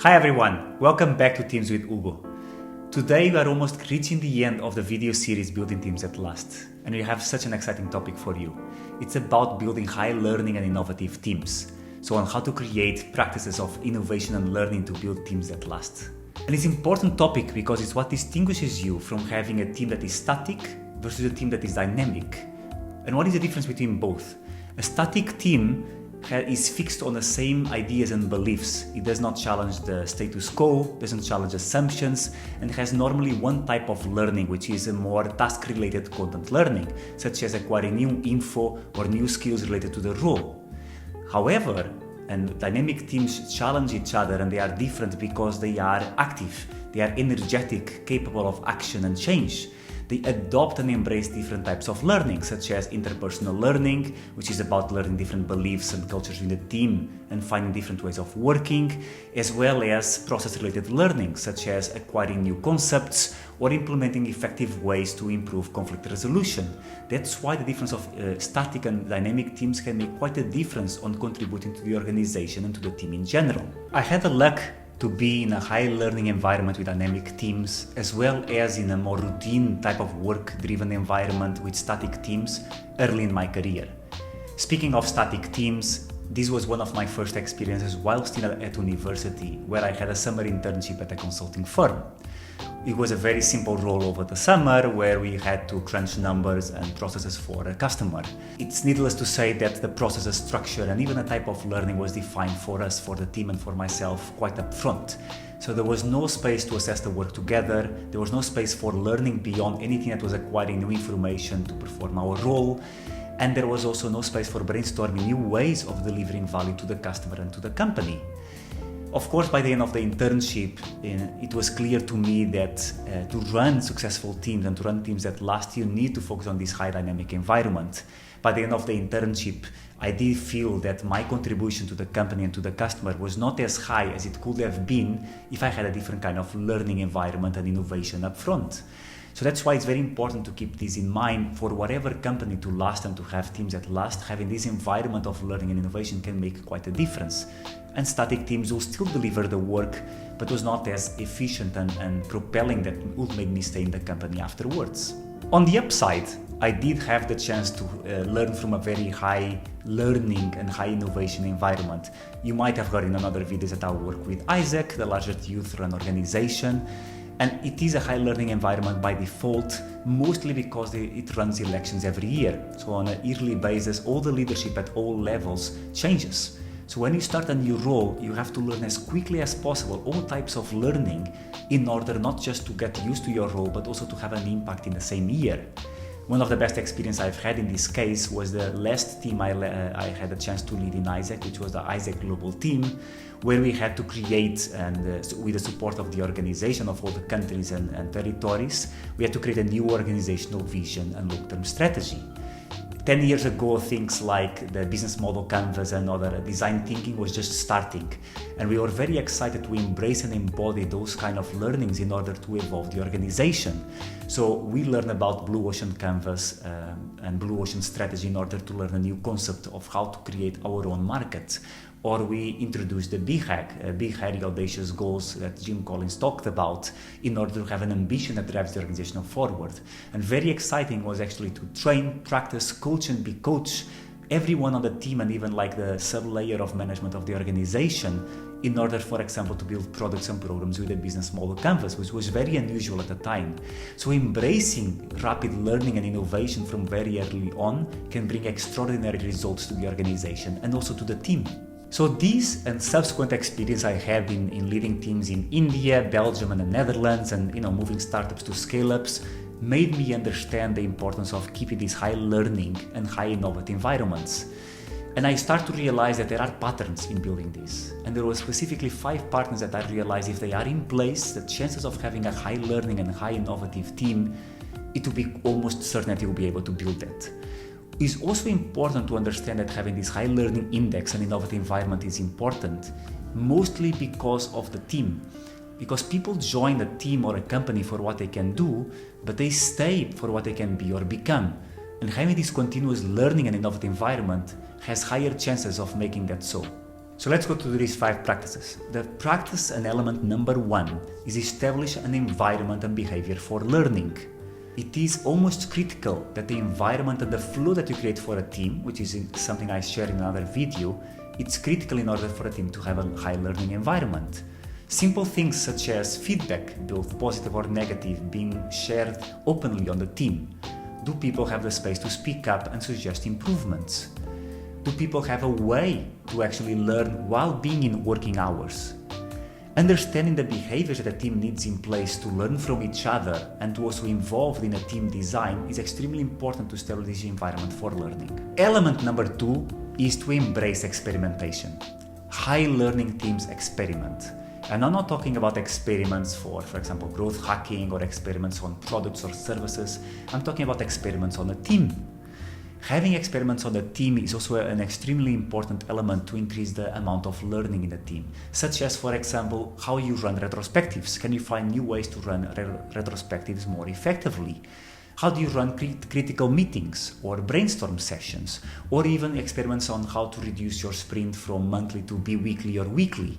Hi everyone, welcome back to Teams with Hugo. Today we are almost reaching the end of the video series Building Teams at Last, and we have such an exciting topic for you. It's about building high learning and innovative teams, so on how to create practices of innovation and learning to build teams that last. And it's an important topic because it's what distinguishes you from having a team that is static versus a team that is dynamic. And what is the difference between both? A static team is fixed on the same ideas and beliefs. It does not challenge the status quo, doesn't challenge assumptions, and has normally one type of learning, which is a more task-related content learning, such as acquiring new info or new skills related to the role. However, and dynamic teams challenge each other, and they are different because they are active, they are energetic, capable of action and change. They adopt and embrace different types of learning, such as interpersonal learning, which is about learning different beliefs and cultures in the team and finding different ways of working, as well as process-related learning, such as acquiring new concepts or implementing effective ways to improve conflict resolution. That's why the difference of static and dynamic teams can make quite a difference on contributing to the organization and to the team in general. I had the luck to be in a high learning environment with dynamic teams, as well as in a more routine type of work-driven environment with static teams early in my career. Speaking of static teams, this was one of my first experiences while still at university, where I had a summer internship at a consulting firm. It was a very simple role over the summer where we had to crunch numbers and processes for a customer. It's needless to say that the processes, structure, and even the type of learning was defined for us, for the team and for myself, quite upfront. So there was no space to assess the work together, there was no space for learning beyond anything that was acquiring new information to perform our role, and there was also no space for brainstorming new ways of delivering value to the customer and to the company. Of course, by the end of the internship, it was clear to me that to run successful teams and to run teams that last, you need to focus on this high dynamic environment. By the end of the internship, I did feel that my contribution to the company and to the customer was not as high as it could have been if I had a different kind of learning environment and innovation up front. So that's why it's very important to keep this in mind for whatever company to last and to have teams that last. Having this environment of learning and innovation can make quite a difference. And static teams will still deliver the work, but was not as efficient and propelling that would make me stay in the company afterwards. On the upside, I did have the chance to learn from a very high learning and high innovation environment. You might have heard in another videos that I work with Isaac, the largest youth-run organization. And it is a high learning environment by default, mostly because it runs elections every year. So on a yearly basis, all the leadership at all levels changes. So when you start a new role, you have to learn as quickly as possible all types of learning in order not just to get used to your role, but also to have an impact in the same year. One of the best experiences I've had in this case was the last team I had a chance to lead in Isaac, which was the Isaac Global team, where we had to create, and with the support of the organization of all the countries and territories, we had to create a new organizational vision and long-term strategy. 10 years ago, things like the business model canvas and other design thinking was just starting. And we were very excited to embrace and embody those kind of learnings in order to evolve the organization. So we learned about Blue Ocean Canvas and Blue Ocean strategy in order to learn a new concept of how to create our own market. Or we introduced the BHAG, Big Hairy Audacious Goals that Jim Collins talked about in order to have an ambition that drives the organization forward. And very exciting was actually to train, practice, coach and be coach everyone on the team and even like the sub-layer of management of the organization in order, for example, to build products and programs with a business model canvas, which was very unusual at the time. So embracing rapid learning and innovation from very early on can bring extraordinary results to the organization and also to the team. So these and subsequent experience I had in leading teams in India, Belgium and the Netherlands and moving startups to scale-ups made me understand the importance of keeping these high learning and high innovative environments. And I start to realize that there are patterns in building this. And there were specifically 5 partners that I realized if they are in place, the chances of having a high learning and high innovative team, it will be almost certain that you will be able to build that. It's also important to understand that having this high learning index and innovative environment is important, mostly because of the team. Because people join a team or a company for what they can do, but they stay for what they can be or become. And having this continuous learning and innovative environment has higher chances of making that so. So let's go through these 5 practices. The practice and element number 1 is establish an environment and behavior for learning. It is almost critical that the environment and the flow that you create for a team, which is something I shared in another video, it's critical in order for a team to have a high learning environment. Simple things such as feedback, both positive or negative, being shared openly on the team. Do people have the space to speak up and suggest improvements? Do people have a way to actually learn while being in working hours? Understanding the behaviors that a team needs in place to learn from each other and to also involve in a team design is extremely important to establish this environment for learning. Element number 2 is to embrace experimentation. High learning teams experiment. And I'm not talking about experiments for example, growth hacking or experiments on products or services. I'm talking about experiments on a team. Having experiments on the team is also an extremely important element to increase the amount of learning in the team, such as, for example, how you run retrospectives. Can you find new ways to run retrospectives more effectively? How do you run critical meetings or brainstorm sessions, or even experiments on how to reduce your sprint from monthly to bi-weekly or weekly?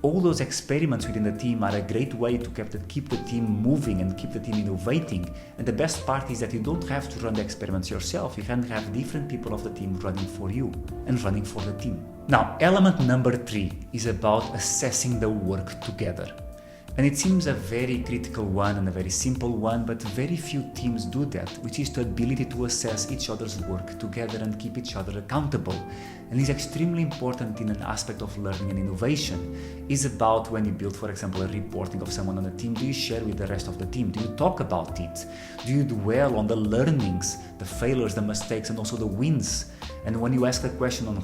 All those experiments within the team are a great way to keep the team moving and keep the team innovating. And the best part is that you don't have to run the experiments yourself. You can have different people of the team running for you and running for the team. Now, element number 3 is about assessing the work together. And it seems a very critical one and a very simple one, but very few teams do that, which is the ability to assess each other's work together and keep each other accountable. And is extremely important in an aspect of learning and innovation. Is about when you build, for example, a reporting of someone on the team, do you share with the rest of the team? Do you talk about it? Do you dwell on the learnings, the failures, the mistakes, and also the wins? And when you ask the question on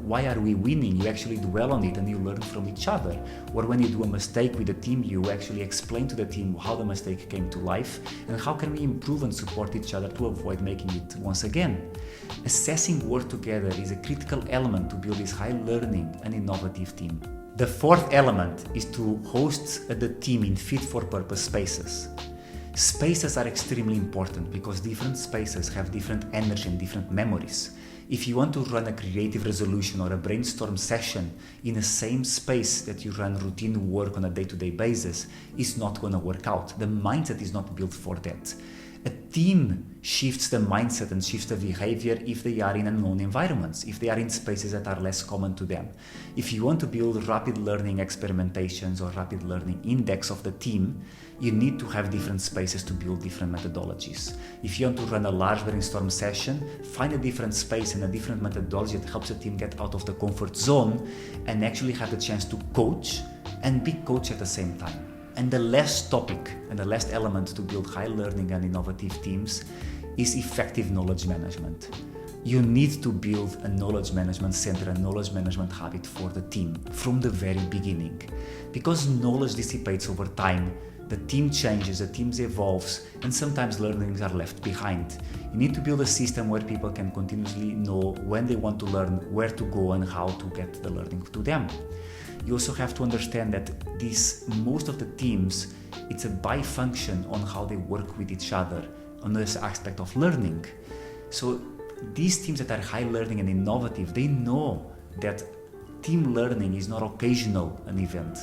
why are we winning, you actually dwell on it and you learn from each other. Or when you do a mistake with the team, you actually explain to the team how the mistake came to life and how can we improve and support each other to avoid making it once again. Assessing work together is a critical element to build this high learning and innovative team. The 4th element is to host the team in fit-for-purpose spaces. Spaces are extremely important because different spaces have different energy and different memories. If you want to run a creative resolution or a brainstorm session in the same space that you run routine work on a day-to-day basis, it's not going to work out. The mindset is not built for that. A team shifts the mindset and shifts the behavior if they are in unknown environments, if they are in spaces that are less common to them. If you want to build rapid learning experimentations or rapid learning index of the team, you need to have different spaces to build different methodologies. If you want to run a large brainstorm session, find a different space and a different methodology that helps the team get out of the comfort zone and actually have the chance to coach and be coached at the same time. And the last topic and the last element to build high learning and innovative teams is effective knowledge management. You need to build a knowledge management center, a knowledge management habit for the team from the very beginning. Because knowledge dissipates over time, the team changes, the team evolves, and sometimes learnings are left behind. You need to build a system where people can continuously know when they want to learn, where to go, and how to get the learning to them. You also have to understand that most of the teams, it's a bi-function on how they work with each other on this aspect of learning. So these teams that are high learning and innovative, they know that team learning is not occasional an event.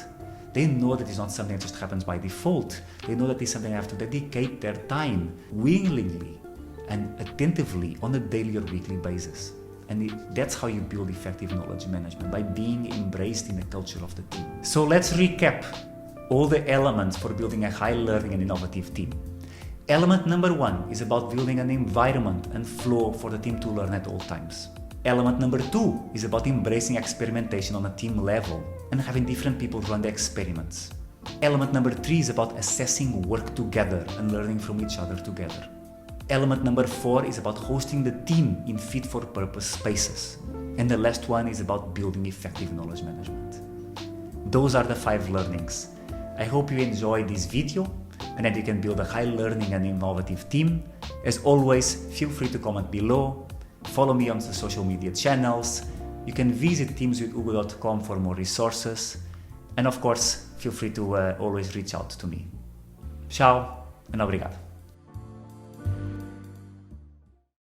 They know that it's not something that just happens by default. They know that it's something they have to dedicate their time willingly and attentively on a daily or weekly basis. And that's how you build effective knowledge management, by being embraced in the culture of the team. So let's recap all the elements for building a high learning and innovative team. Element number 1 is about building an environment and flow for the team to learn at all times. Element number 2 is about embracing experimentation on a team level and having different people run the experiments. Element number 3 is about assessing work together and learning from each other together. Element number 4 is about hosting the team in fit-for-purpose spaces. And the last one is about building effective knowledge management. Those are the 5 learnings. I hope you enjoyed this video and that you can build a high learning and innovative team. As always, feel free to comment below. Follow me on the social media channels. You can visit teamswithhugo.com for more resources. And of course, feel free to always reach out to me. Ciao and obrigado.